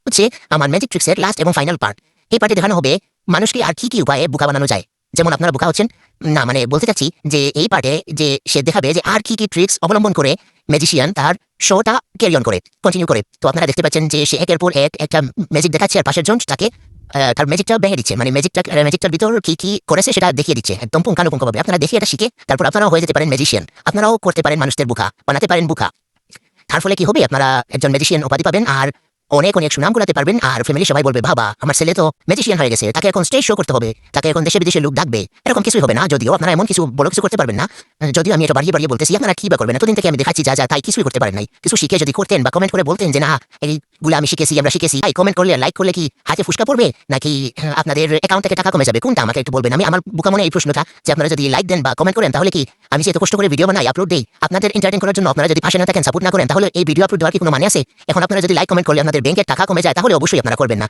হচ্ছে আমার magic ট্রিক্সের last এবং ফাইনাল পার্ট। এই পার্টে দেখানো হবে মানুষকে আর কি উপায়ে বোকা বানানো যায়। যেমন আপনারা বোকা হচ্ছেন না, মানে বলতে চাচ্ছি যে এই পার্টে যে সে দেখাবে যে আর কি ট্রিক্স অবলম্বন করে ম্যাজিশিয়ান তার শোটা ক্যারি অন করে, কন্টিনিউ করে। তো আপনারা দেখতে পাচ্ছেন যে সে একের পর এক একটা ম্যাজিক দেখাচ্ছে আর পাশের জন তাকে তার ম্যাজিকটা ভেঙে দিচ্ছে, মানে ম্যাজিকটার ভিতর কি করেছে সেটা দেখিয়ে দিচ্ছে একদম পুঙ্খানুপুঙ্খভাবে। আপনারা দেখে এটা শিখে তারপর আপনারাও হয়ে যেতে পারেন ম্যাজিশিয়ান, আপনারাও করতে পারেন মানুষদের বোকা, বানাতে পারেন বোকা। তার ফলে কি হবে, আপনারা একজন ম্যাজিশিয়ান উপাধি পাবেন আর অনেক অনেক সুনাম কুলাতে পারবেন। আর ফ্যামিলি সবাই বলবে, বাবা আমার ছেলে তো ম্যাজিশিয়ান হয়ে গেছে, তাকে এখন স্টেজ শো করতে হবে, তাকে এখন দেশে বিদেশে লোক ডাকবে। এরকম কিছুই হবে না, যদিও আপনারা এমন কিছু বড় কিছু করতে পারবেন না। যদিও আমি এটা বাড়িয়ে বাড়িয়ে বলতেছি, আপনারা কি বা করবেন, এতদিন থেকে আমি দেখাচ্ছি যা তাই কিছুই করতে পারেন নাই। কিছু শিখে যদি করতেন বা কমেন্ট করে বলতেন যে না এইগুলো আমি শিখেছি, আমরা শিখেছি, কমেন্ট করলে লাইক করলে কি হাতে ফুসকা পড়বে নাকি আপনাদের অ্যাকাউন্ট থেকে টাকা কমে যাবে, কোনটা আমাকে একটু বলবেন। আমার বোকা মনে এই প্রশ্নটা যে আপনারা যদি লাইক দেন বা কমেন্ট করেন তাহলে কি আমি যে এত কষ্ট করে ভিডিও বানাই আপলোড দেই আপনাদের এন্টারটেইন করার জন্য, আপনারা যদি পাশে না থাকেন সাপোর্ট না করেন তাহলে এই ভিডিও আপলোড দেওয়ার কি কোনো মানে আছে? এখন আপনারা যদি লাইক কমেন্ট করলে আপনাদের ব্যাংকের টাকা কমে যায় তাহলে অবশ্যই আপনারা করবেন না।